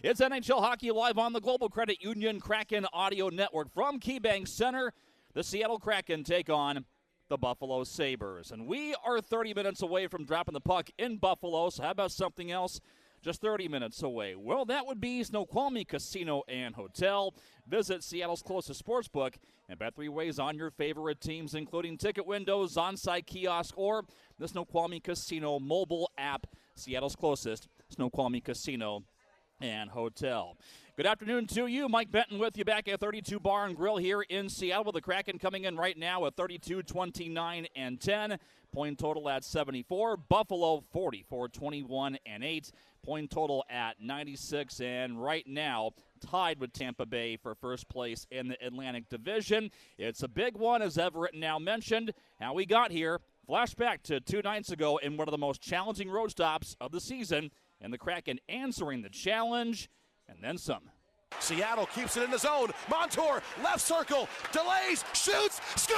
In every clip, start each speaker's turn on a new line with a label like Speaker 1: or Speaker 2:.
Speaker 1: It's NHL Hockey Live on the Global Credit Union Kraken Audio Network. From KeyBank Center, the Seattle Kraken take on the Buffalo Sabres. And we are 30 minutes away from dropping the puck in Buffalo, so how about something else just 30 minutes away? Well, that would be Snoqualmie Casino and Hotel. Visit Seattle's closest sportsbook and bet 3 ways on your favorite teams, including ticket windows, on-site kiosk, or the Snoqualmie Casino mobile app. Seattle's closest Snoqualmie Casino and Hotel. Good afternoon to you. Mike Benton with you back at 32 Bar and Grill here in Seattle, with the Kraken coming in right now at 32, 29, and 10. Point total at 74. Buffalo 44, 21, and 8. Point total at 96. And right now, tied with Tampa Bay for first place in the Atlantic Division. It's a big one, as Everett now mentioned. How we got here. Flashback to 2 nights ago in one of the most challenging road stops of the season, and the Kraken answering the challenge, and then some.
Speaker 2: Seattle keeps it in the zone. Montour, left circle, delays, shoots, scores!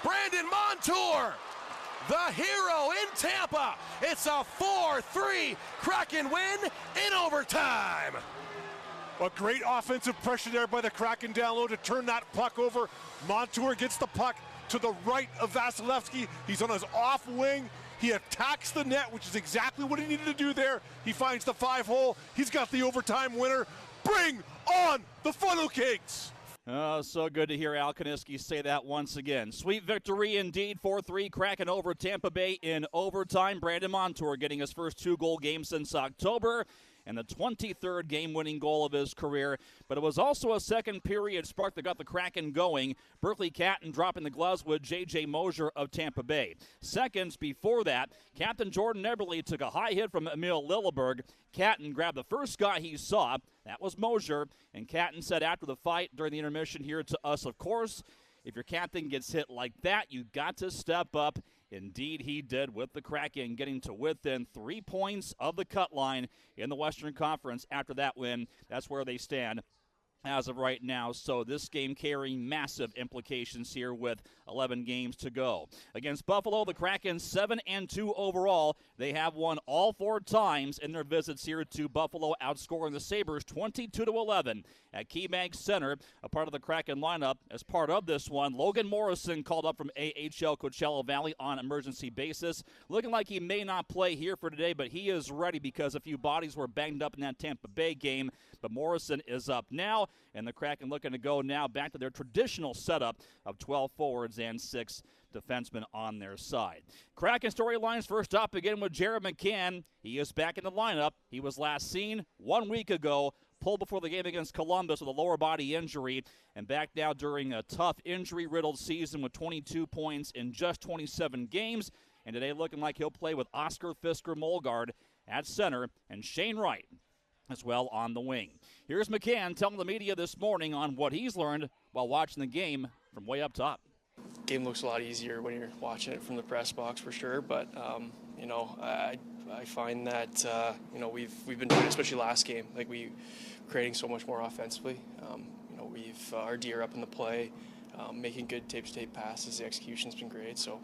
Speaker 2: Brandon Montour, the hero in Tampa. It's a 4-3 Kraken win in overtime.
Speaker 3: A great offensive pressure there by the Kraken down low to turn that puck over. Montour gets the puck to the right of Vasilevsky. He's on his off wing. He attacks the net, which is exactly what he needed to do there. He finds the 5-hole. He's got the overtime winner. Bring on the Funnel Cakes!
Speaker 1: Oh, so good to hear Al Kaniski say that once again. Sweet victory indeed, 4-3 Kraken over Tampa Bay in overtime. Brandon Montour getting his first 2-goal game since October, and the 23rd game-winning goal of his career. But it was also a second-period spark that got the Kraken going. Berkly Catton dropping the gloves with J.J. Mosier of Tampa Bay. Seconds before that, Captain Jordan Eberle took a high hit from Emil Lilleberg. Catton grabbed the first guy he saw. That was Mosier. And Catton said after the fight during the intermission here to us, of course, if your captain gets hit like that, you got to step up. Indeed, he did, with the Kraken getting to within 3 points of the cut line in the Western Conference after that win. That's where they stand as of right now. So this game carrying massive implications here with 11 games to go. Against Buffalo, the Kraken 7-2 overall. They have won all 4 times in their visits here to Buffalo, outscoring the Sabres 22-11 at KeyBank Center. A part of the Kraken lineup as part of this one, Logan Morrison called up from AHL Coachella Valley on emergency basis. Looking like he may not play here for today, but he is ready because a few bodies were banged up in that Tampa Bay game. But Morrison is up now, and the Kraken looking to go now back to their traditional setup of 12 forwards and 6 defensemen on their side. Kraken storylines first up again with Jared McCann. He is back in the lineup. He was last seen 1 week ago, pulled before the game against Columbus with a lower body injury, and back now during a tough injury-riddled season with 22 points in just 27 games. And today looking like he'll play with Oscar Fisker-Molgaard at center and Shane Wright as well on the wing. Here's McCann telling the media this morning on what he's learned while watching the game from way up top.
Speaker 4: Game looks a lot easier when you're watching it from the press box for sure, but I find that we've been doing it, especially last game, like we creating so much more offensively. We've our D are up in the play, making good tape-to-tape passes. The execution's been great, so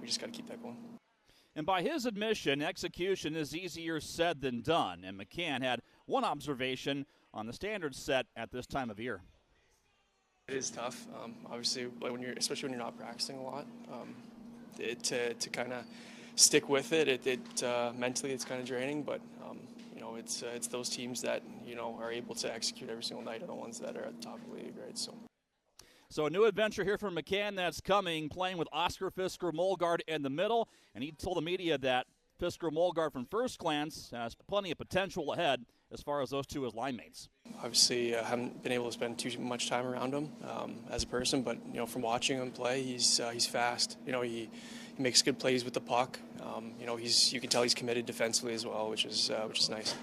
Speaker 4: we just got to keep that going.
Speaker 1: And by his admission, execution is easier said than done. And McCann had one observation on the standard set at this time of year.
Speaker 4: It is tough, obviously, especially when you're not practicing a lot. To kind of stick with it, mentally it's kind of draining. But it's those teams that are able to execute every single night are the ones that are at the top of the league, right?
Speaker 1: So a new adventure here from McCann that's coming, playing with Oscar Fisker-Molgaard in the middle. And he told the media that Fisker-Molgaard, from first glance, has plenty of potential ahead as far as those two as line mates.
Speaker 4: Obviously, I haven't been able to spend too much time around him as a person, but from watching him play, he's fast. He makes good plays with the puck. You can tell he's committed defensively as well, which is nice.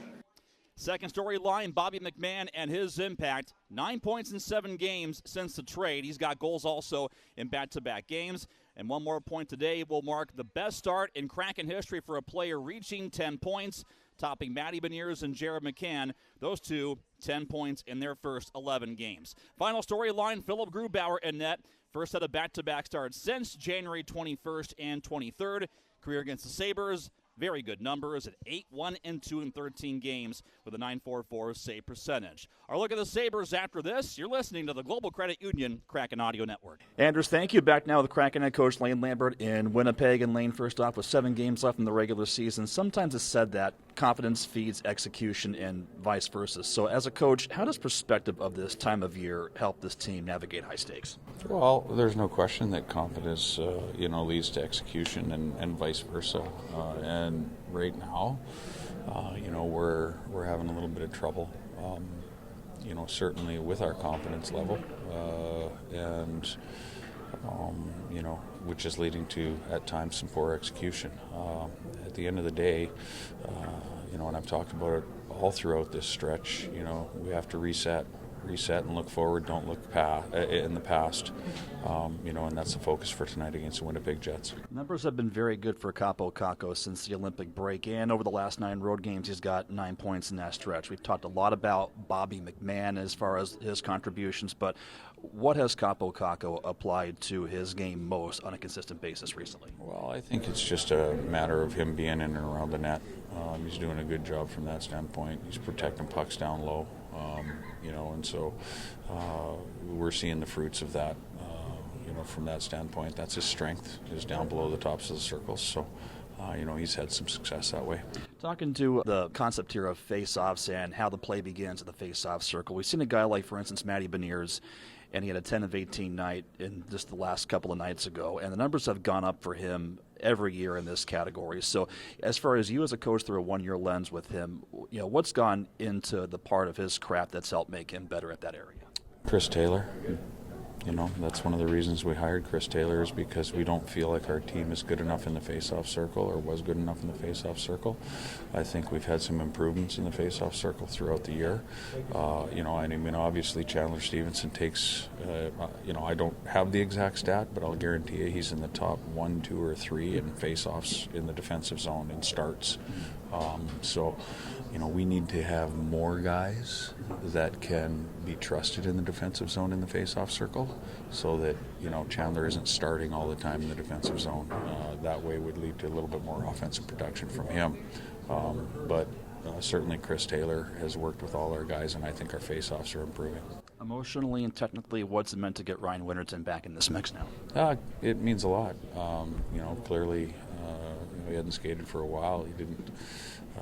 Speaker 1: Second storyline, Bobby McMann and his impact. 9 points in 7 games since the trade. He's got goals also in back-to-back games. And one more point today will mark the best start in Kraken history for a player reaching 10 points, topping Matty Beniers and Jared McCann. Those two, 10 points in their first 11 games. Final storyline, Philip Grubauer in net. First set of back-to-back starts since January 21st and 23rd. career against the Sabres. Very good numbers at 8-1-2 in 13 games with a .944 save percentage. Our look at the Sabres after this. You're listening to the Global Credit Union Kraken Audio Network.
Speaker 5: Anders, thank you. Back now with Kraken head coach Lane Lambert in Winnipeg. And Lane, first off, with 7 games left in the regular season, sometimes it's said that confidence feeds execution and vice versa. So as a coach, how does perspective of this time of year help this team navigate high stakes?
Speaker 6: Well, there's no question that confidence, leads to execution and vice versa. And right now, we're having a little bit of trouble. Certainly with our confidence level, which is leading to at times some poor execution. At the end of the day, and I've talked about it all throughout this stretch. We have to reset and look forward, don't look in the past, and that's the focus for tonight against the Winnipeg Jets.
Speaker 5: Numbers have been very good for Kaapo Kakko since the Olympic break, and over the last 9 road games, he's got 9 points in that stretch. We've talked a lot about Bobby McMahon as far as his contributions, but what has Kaapo Kakko applied to his game most on a consistent basis recently?
Speaker 6: Well, I think it's just a matter of him being in and around the net. He's doing a good job from that standpoint. He's protecting pucks down low. And so we're seeing the fruits of that, from that standpoint. That's his strength, is down below the tops of the circles. So, he's had some success that way.
Speaker 5: Talking to the concept here of face-offs and how the play begins at the face-off circle, we've seen a guy like, for instance, Matty Beniers, and he had a 10 of 18 night in just the last couple of nights ago, and the numbers have gone up for him every year in this category. So as far as you as a coach through a 1-year lens with him, what's gone into the part of his craft that's helped make him better at that area?
Speaker 6: Chris Taylor. That's one of the reasons we hired Chris Taylor, is because we don't feel like our team is good enough in the face-off circle, or was good enough in the face-off circle. I think we've had some improvements in the face-off circle throughout the year. Obviously Chandler Stevenson takes, I don't have the exact stat, but I'll guarantee you he's in the top 1, 2, or 3 in face-offs in the defensive zone in starts. We need to have more guys that can be trusted in the defensive zone in the face-off circle, so that, Chandler isn't starting all the time in the defensive zone. That way would lead to a little bit more offensive production from him. But certainly Chris Taylor has worked with all our guys, and I think our face-offs are improving.
Speaker 5: Emotionally and technically, what's it meant to get Ryan Winterton back in this mix now?
Speaker 6: It means a lot. Clearly, he hadn't skated for a while. He didn't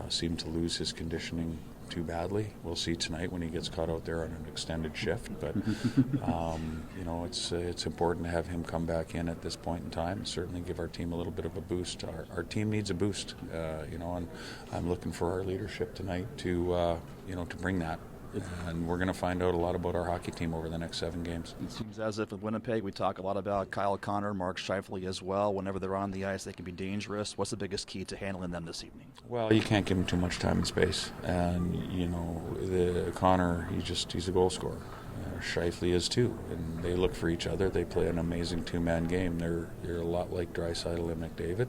Speaker 6: seem to lose his conditioning too badly. We'll see tonight when he gets caught out there on an extended shift. But it's important to have him come back in at this point in time. Certainly give our team a little bit of a boost. Our team needs a boost. And I'm looking for our leadership tonight to bring that. And we're going to find out a lot about our hockey team over the next 7 games.
Speaker 5: It seems as if with Winnipeg, we talk a lot about Kyle Connor, Mark Scheifele as well. Whenever they're on the ice, they can be dangerous. What's the biggest key to handling them this evening?
Speaker 6: Well, you can't give them too much time and space. And, Connor, he's a goal scorer. Scheifele is too, and they look for each other. They play an amazing 2-man game. They're a lot like Draisaitl and McDavid.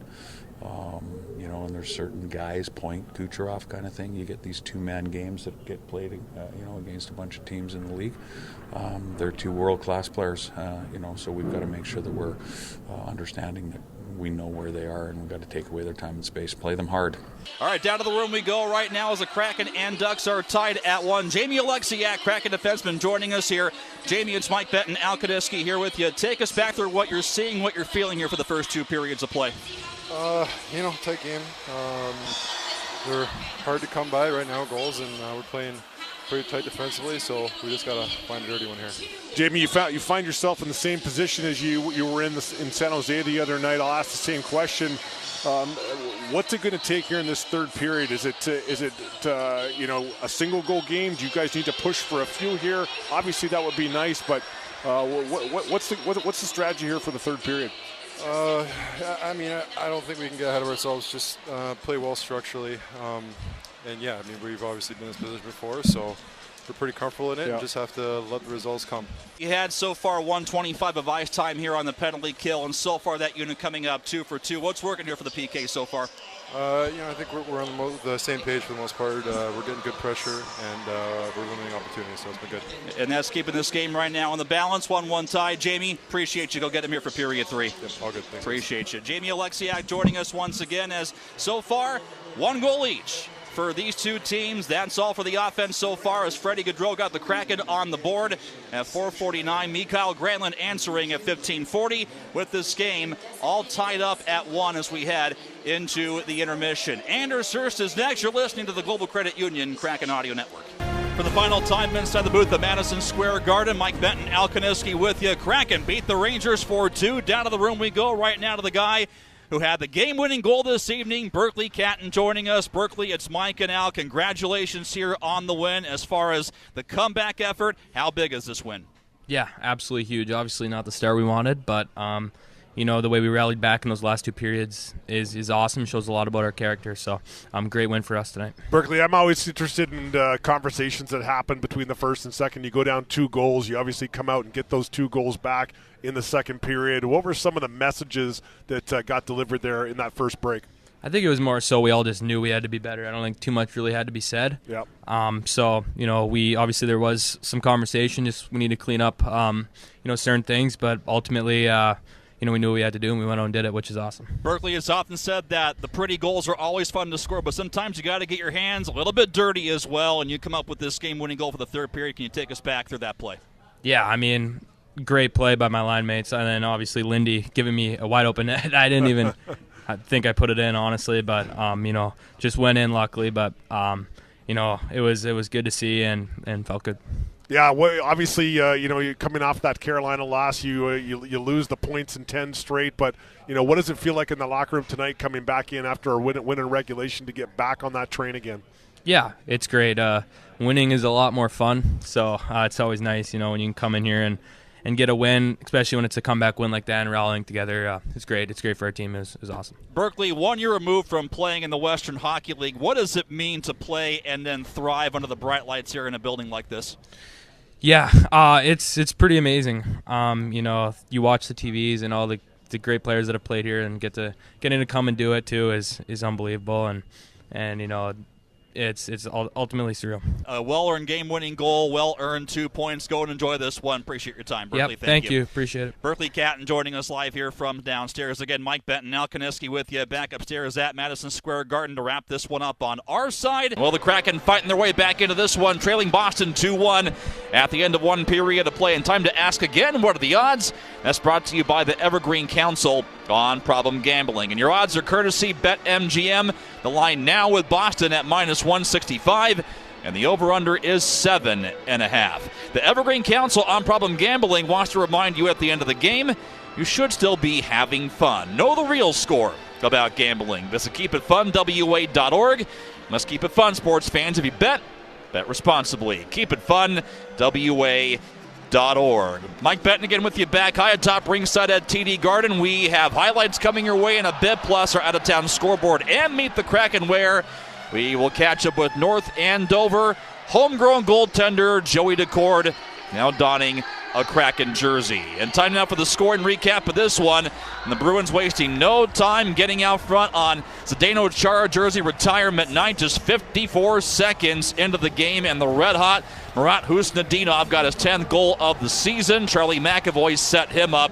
Speaker 6: And there's certain guys, Point, Kucherov kind of thing. You get these 2-man games that get played, against a bunch of teams in the league. They're 2 world-class players, so we've got to make sure that we're understanding that we know where they are, and we've got to take away their time and space, play them hard.
Speaker 1: All right, down to the room we go right now as the Kraken and Ducks are tied at 1. Jamie Oleksiak, Kraken defenseman, joining us here. Jamie, it's Mike Benton, Al Kaniski here with you. Take us back through what you're seeing, what you're feeling here for the first 2 periods of play.
Speaker 7: Tight game. They're hard to come by right now, goals, and we're playing pretty tight defensively, so we just got to find a dirty one here.
Speaker 3: Jamie, you find yourself in the same position as you were in San Jose the other night. I'll ask the same question. What's it going to take here in this third period? Is it a single goal game? Do you guys need to push for a few here? Obviously, that would be nice, but what's the strategy here for the third period?
Speaker 7: I don't think we can get ahead of ourselves. Just play well structurally. We've obviously been in this position before, so pretty comfortable in it and just have to let the results come.
Speaker 1: You had so far 125 of ice time here on the penalty kill, and so far that unit coming up 2 for 2. What's working here for the PK so far?
Speaker 7: I think we're on the same page for the most part. We're getting good pressure, and we're limiting opportunities, so it's been good.
Speaker 1: And that's keeping this game right now on the balance. 1-1 tie. Jamie, appreciate you. Go get him here for period 3.
Speaker 7: Yep, all good. Thanks.
Speaker 1: Appreciate you. Jamie Oleksiak joining us once again, as so far 1 goal each for these two teams. That's all for the offense so far, as Freddie Gaudreau got the Kraken on the board at 4:49. Mikhail Granlund answering at 15:40, with this game all tied up at 1 as we head into the intermission. Anders Hurst is next. You're listening to the Global Credit Union Kraken Audio Network. For the final time inside the booth at Madison Square Garden, Mike Benton, Al Kaniski with you. Kraken beat the Rangers 4-2. Down to the room we go right now to the guy who had the game-winning goal this evening, Berkly Catton, joining us. Berkly, it's Mike and Al. Congratulations here on the win. As far as the comeback effort, how big is this win?
Speaker 8: Yeah, absolutely huge. Obviously not the start we wanted, but the way we rallied back in those last 2 periods is awesome. Shows a lot about our character. So, great win for us tonight.
Speaker 3: Berkly, I'm always interested in conversations that happen between the first and second. You go down 2 goals. You obviously come out and get those 2 goals back in the second period. What were some of the messages that got delivered there in that first break?
Speaker 8: I think it was more so we all just knew we had to be better. I don't think too much really had to be said.
Speaker 3: Yep.
Speaker 8: We obviously there was some conversation. Just we need to clean up, certain things. But ultimately, we knew what we had to do, and we went out and did it, which is awesome.
Speaker 1: Berkly has often said that the pretty goals are always fun to score, but sometimes you got to get your hands a little bit dirty as well, and you come up with this game-winning goal for the third period. Can you take us back through that play?
Speaker 8: Yeah, great play by my line mates, and then obviously Lindy giving me a wide-open net. I didn't even I think I put it in, honestly, but, just went in luckily. But, it was good to see and felt good.
Speaker 3: Yeah, well, obviously, you're coming off that Carolina loss, you lose the points in 10 straight. But what does it feel like in the locker room tonight, coming back in after a win in regulation, to get back on that train again?
Speaker 8: Yeah, it's great. Winning is a lot more fun, so it's always nice, when you can come in here and get a win, especially when it's a comeback win like that and rallying together. It's great. It's great for our team. It's awesome.
Speaker 1: Berkly, 1 year removed from playing in the Western Hockey League, what does it mean to play and then thrive under the bright lights here in a building like this?
Speaker 8: Yeah, it's pretty amazing. You watch the TVs and all the great players that have played here, and getting to come and do it too is unbelievable, and it's ultimately surreal.
Speaker 1: A well-earned game-winning goal, well-earned 2 points. Go and enjoy this one. Appreciate your time, Berkly.
Speaker 8: Yep, thank you. Appreciate it.
Speaker 1: Berkly Catton joining us live here from downstairs. Again, Mike Benton, Al Kaniski with you back upstairs at Madison Square Garden to wrap this one up on our side. Well, the Kraken fighting their way back into this one, trailing Boston 2-1 at the end of 1 period of play. And time to ask again, what are the odds? That's brought to you by the Evergreen Council on Problem Gambling. And your odds are courtesy BetMGM. The line now with Boston at -165, and the over-under is 7.5. The Evergreen Council on Problem Gambling wants to remind you at the end of the game, you should still be having fun. Know the real score about gambling. Visit keepitfunwa.org. Let's keep it fun, sports fans. If you bet responsibly. Keep it fun, WA.org. Mike Benton again with you back high atop ringside at TD Garden. We have highlights coming your way in a bit, plus our out-of-town scoreboard and Meet the Kraken, where we will catch up with North Andover homegrown goaltender Joey Decord, now donning a Kraken jersey. And time now for the scoring recap of this one. And the Bruins wasting no time getting out front on Zdeno Chara jersey retirement night. Just 54 seconds into the game, and the red-hot Murat Husnudinov got his 10th goal of the season. Charlie McAvoy set him up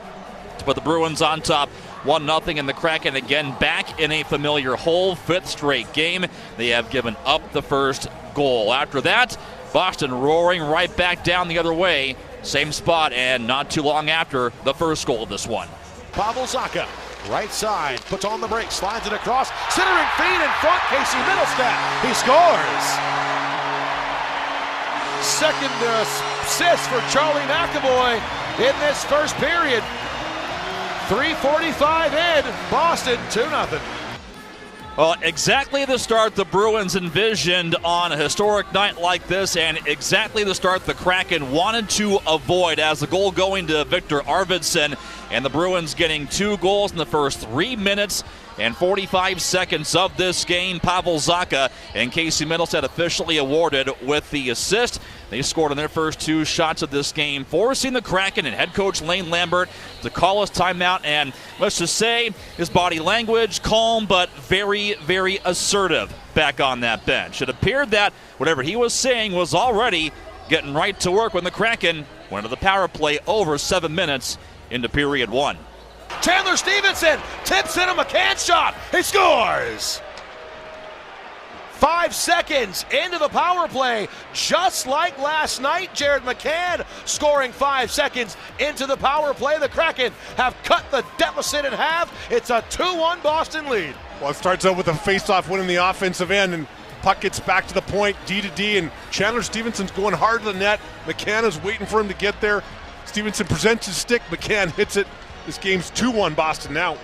Speaker 1: to put the Bruins on top 1-0, and the Kraken again back in a familiar hole. 5th straight game. They have given up the first goal. After that, Boston roaring right back down the other way. Same spot, and not too long after the first goal of this one.
Speaker 2: Pavel Zacha, right side, puts on the brakes, slides it across, centering feed in front, Casey Middlestat. He scores! Second assist for Charlie McAvoy in this first period. 3:45 in, Boston 2-0.
Speaker 1: Well, exactly the start the Bruins envisioned on a historic night like this, and exactly the start the Kraken wanted to avoid, as the goal going to Victor Arvidsson, and the Bruins getting 2 goals in the first 3 minutes and 45 seconds of this game. Pavel Zacha and Casey Middlestat officially awarded with the assist. They scored on their first 2 shots of this game, forcing the Kraken and head coach Lane Lambert to call his timeout. And let's just say his body language, calm but very, very assertive back on that bench. It appeared that whatever he was saying was already getting right to work when the Kraken went to the power play over 7 minutes into period 1.
Speaker 2: Chandler Stevenson tips in a McCann shot. He scores! 5 seconds into the power play, just like last night. Jared McCann scoring 5 seconds into the power play. The Kraken have cut the deficit in half. It's a 2-1 Boston lead.
Speaker 3: Well, it starts out with a face-off win in the offensive end, and puck gets back to the point, D to D, and Chandler Stevenson's going hard to the net. McCann is waiting for him to get there. Stevenson presents his stick. McCann hits it. This game's 2-1 Boston now.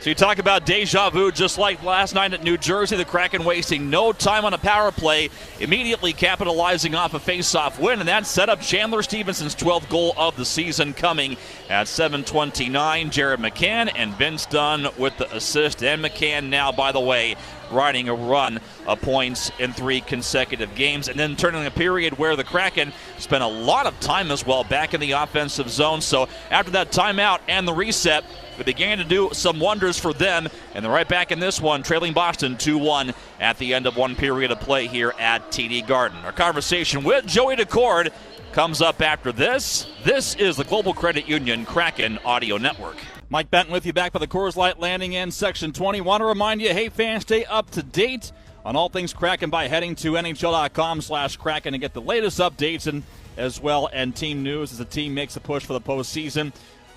Speaker 1: So you talk about deja vu, just like last night at New Jersey, the Kraken wasting no time on a power play, immediately capitalizing off a face-off win, and that set up Chandler Stevenson's 12th goal of the season, coming at 7:29. Jared McCann and Vince Dunn with the assist, and McCann now, by the way, riding a run of points in 3 consecutive games, and then turning a period where the Kraken spent a lot of time as well back in the offensive zone. So after that timeout and the reset, it began to do some wonders for them, and they're right back in this one, trailing Boston 2-1 at the end of 1 period of play here at TD Garden. Our conversation with Joey Daccord comes up after this. This is the Global Credit Union Kraken Audio Network. Mike Benton with you back by the Coors Light Landing in Section 20. Want to remind you, hey fans, stay up to date on all things Kraken by heading to NHL.com/Kraken to get the latest updates and as well and team news as the team makes a push for the postseason.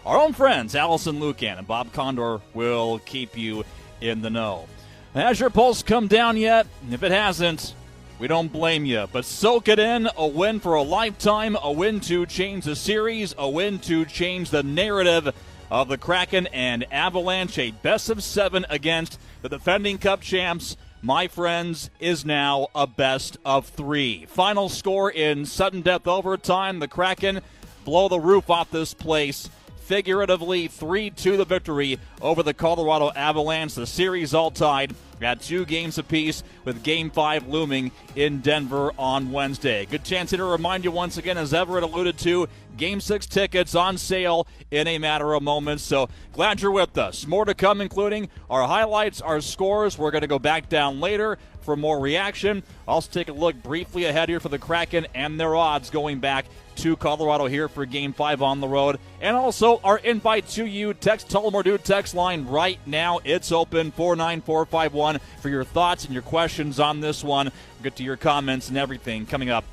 Speaker 1: Our own friends, Allison Lucan and Bob Condor, will keep you in the know. Has your pulse come down yet? If it hasn't, we don't blame you. But soak it in. A win for a lifetime. A win to change the series. A win to change the narrative of the Kraken and Avalanche. A best of 7 against the defending Cup champs, my friends, is now a best of 3. Final score in sudden death overtime. The Kraken blow the roof off this place. Figuratively, 3-2 the victory over the Colorado Avalanche. The series all tied at 2 games apiece, with Game 5 looming in Denver on Wednesday. Good chance here to remind you once again, as Everett alluded to, Game 6 tickets on sale in a matter of moments. So glad you're with us. More to come, including our highlights, our scores. We're going to go back down later for more reaction. Also take a look briefly ahead here for the Kraken and their odds going back to Colorado here for Game 5 on the road. And also our invite to you, text Tullamore Dude text line right now. It's open, 49451, for your thoughts and your questions on this one. We'll get to your comments and everything coming up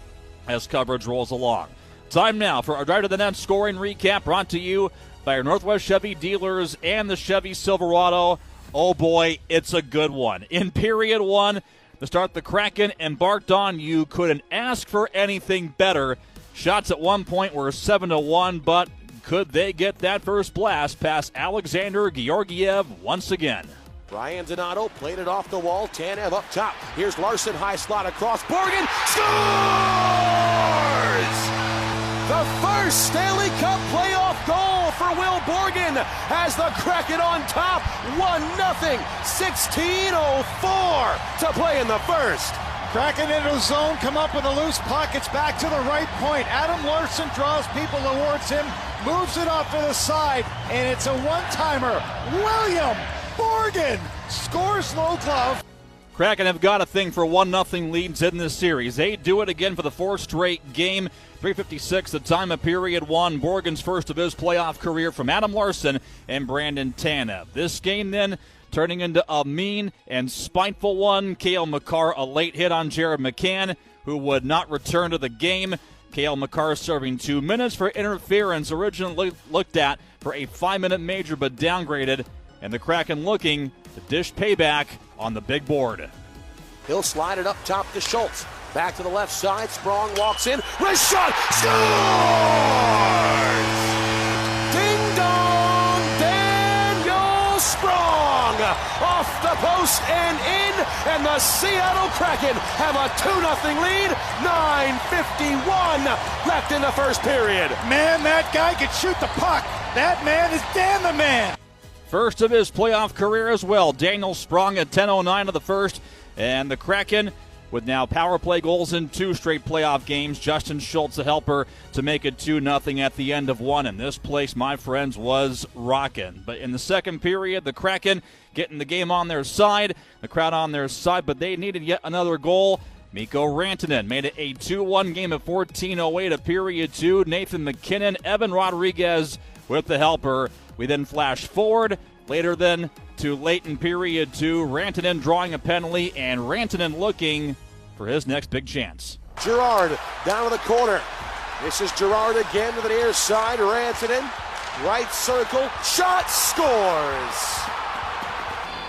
Speaker 1: as coverage rolls along. Time now for our Drive to the Net scoring recap, brought to you by our Northwest Chevy dealers and the Chevy Silverado. Oh boy, it's a good one. In period 1, to start, the Kraken embarked on. You couldn't ask for anything better. Shots at one point were 7-1, but could they get that first blast past Alexander Georgiev once again?
Speaker 2: Ryan Donato played it off the wall. Tanev up top. Here's Larson, high slot across. Borgen scores! The first Stanley Cup playoff goal for Will Borgen has the Kraken on top. 1-0. 16:04 to play in the first.
Speaker 9: Kraken into the zone, come up with a loose puck. It's back to the right point. Adam Larson draws people towards him, moves it off to the side, and it's a one-timer. William Borgen scores low glove.
Speaker 1: Kraken have got a thing for 1-0 leads in this series. They do it again for the 4th straight game. 3:56, the time of period 1. Borgen's first of his playoff career from Adam Larson and Brandon Tanev. This game then turning into a mean and spiteful one. Cale Makar, a late hit on Jared McCann, who would not return to the game. Cale Makar serving 2 minutes for interference, originally looked at for a 5-minute major but downgraded. And the Kraken looking to dish payback on the big board.
Speaker 2: He'll slide it up top to Schultz. Back to the left side. Sprong walks in. Wrist shot. Scores! Ding dong! Daniel Sprong off the post and in. And the Seattle Kraken have a 2-0 lead. 9:51 left in the first period.
Speaker 9: Man, that guy could shoot the puck. That man is Dan the man.
Speaker 1: First of his playoff career as well. Daniel Sprong at 10:09 of the first. And the Kraken with now power play goals in 2 straight playoff games. Justin Schultz, the helper, to make it 2-0 at the end of 1. And this place, my friends, was rocking. But in the second period, the Kraken getting the game on their side, the crowd on their side, but they needed yet another goal. Mikko Rantanen made it a 2-1 game at 14:08 of period 2. Nathan McKinnon, Evan Rodriguez with the helper. We then flash forward later then to late in period 2. Rantanen drawing a penalty, and Rantanen looking for his next big chance.
Speaker 2: Girard down to the corner. This is Girard again to the near side. Rantanen, right circle, shot, scores.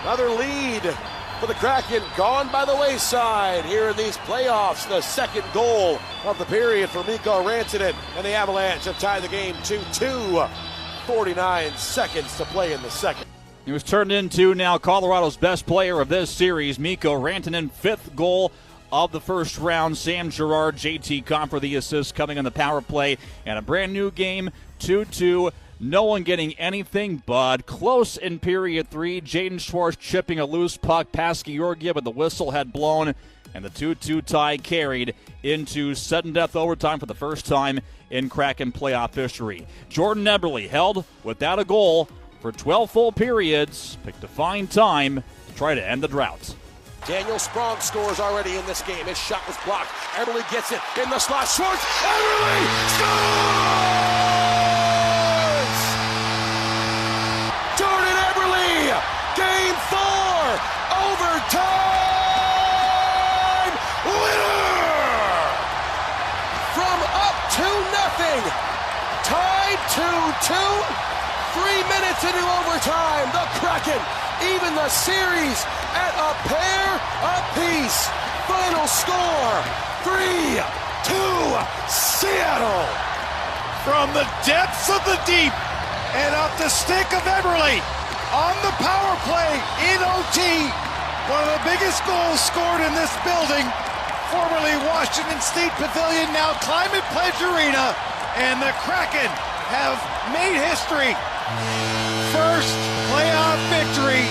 Speaker 2: Another lead for the Kraken gone by the wayside here in these playoffs. The second goal of the period for Mikko Rantanen, and the Avalanche have tied the game 2-2. 49 seconds to play in the second.
Speaker 1: He was turned into now Colorado's best player of this series, Mikko Rantanen, 5th goal of the first round. Sam Girard, JT Compher the assist coming on the power play, and a brand new game, 2-2. No one getting anything but close in period 3. Jaden Schwartz chipping a loose puck past Georgiev, but the whistle had blown, and the 2-2 tie carried into sudden death overtime for the first time in Kraken playoff history. Jordan Eberle held without a goal for 12 full periods, picked a fine time to try to end the drought.
Speaker 2: Daniel Sprong scores already in this game. His shot was blocked. Eberle gets it in the slot. Schwartz, Eberle scores! Jordan Eberle, game 4, overtime winner! From up 2-0, tied 2-2. 3 minutes into overtime, the Kraken even the series at a pair apiece. Final score, 3-2 Seattle.
Speaker 9: From the depths of the deep and up the stick of Eberle on the power play in OT. One of the biggest goals scored in this building, formerly Washington State Pavilion, now Climate Pledge Arena, and the Kraken have made history. First playoff victory,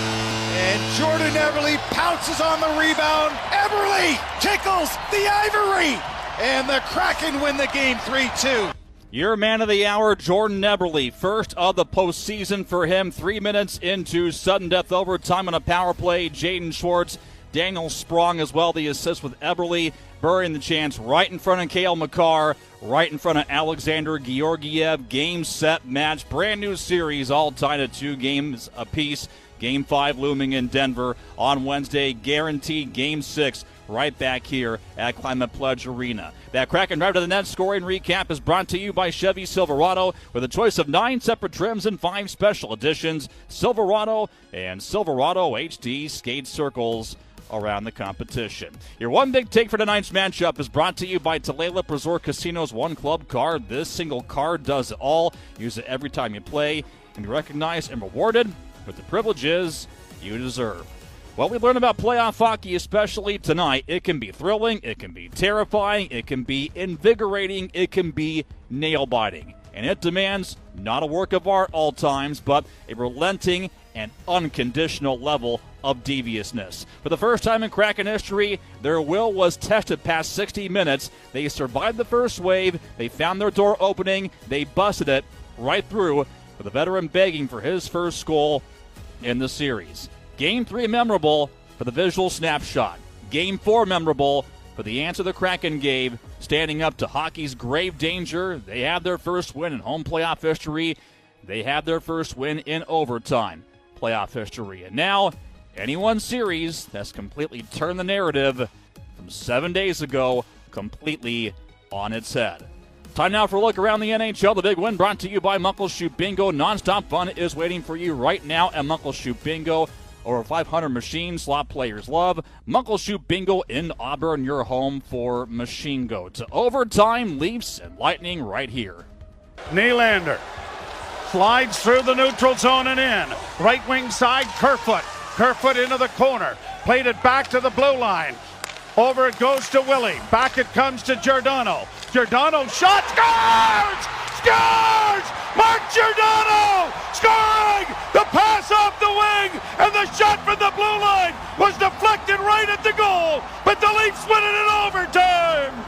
Speaker 9: and Jordan Eberle pounces on the rebound. Eberle tickles the ivory, and the Kraken win the game 3-2.
Speaker 1: Your man of the hour, Jordan Eberle, first of the postseason for him. 3 minutes into sudden death overtime on a power play. Jaden Schwartz, Daniel Sprong as well, the assist with Eberle, burying the chance right in front of Cale Makar, right in front of Alexander Georgiev. Game, set, match, brand new series, all tied at 2 games apiece. Game 5 looming in Denver on Wednesday. Guaranteed Game 6 right back here at Climate Pledge Arena. That Kraken drive to the net scoring recap is brought to you by Chevy Silverado with a choice of 9 separate trims and 5 special editions. Silverado and Silverado HD skate circles around the competition. Your one big take for tonight's matchup is brought to you by Tulalip Resort Casino's One Club card. This single card does it all. Use it every time you play and be recognized and rewarded with the privileges you deserve. Well, we learned about playoff hockey, especially tonight. It can be thrilling, it can be terrifying, it can be invigorating, it can be nail-biting. And it demands not a work of art all times, but a relenting and unconditional level of deviousness. For the first time in Kraken history, their will was tested past 60 minutes. They survived the first wave, they found their door opening, they busted it right through, with the veteran begging for his first goal in the series. Game 3 memorable for the visual snapshot. Game 4 memorable for the answer the Kraken gave, standing up to hockey's grave danger. They have their first win in home playoff history. They have their first win in overtime playoff history. And now, any one series that's completely turned the narrative from 7 days ago completely on its head. Time now for a look around the NHL. The big win brought to you by Muckleshoot Bingo. Non-stop fun is waiting for you right now at Muckleshoot Bingo. Over 500 machines slot players love. Muckleshoot Bingo in Auburn, your home for Machine Go. To overtime, Leafs and Lightning right here.
Speaker 10: Nylander slides through the neutral zone and in. Right wing side, Kerfoot. Kerfoot into the corner. Played it back to the blue line. Over it goes to Willie. Back it comes to Giordano. Giordano shot, scores! scores! Mark Giordano scoring! The pass off the wing, and the shot from the blue line was deflected right at the goal, but the Leafs win it in overtime!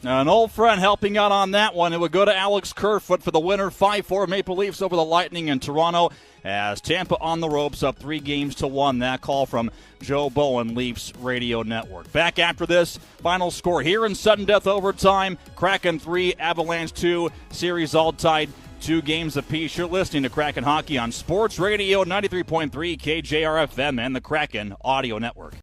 Speaker 1: An old friend helping out on that one. It would go to Alex Kerfoot for the winner. 5-4 Maple Leafs over the Lightning in Toronto as Tampa on the ropes up 3-1. That call from Joe Bowen, Leafs Radio Network. Back after this, final score here in sudden death overtime. Kraken 3, Avalanche 2. Series all tied 2 games apiece. You're listening to Kraken Hockey on Sports Radio 93.3 KJR FM and the Kraken Audio Network.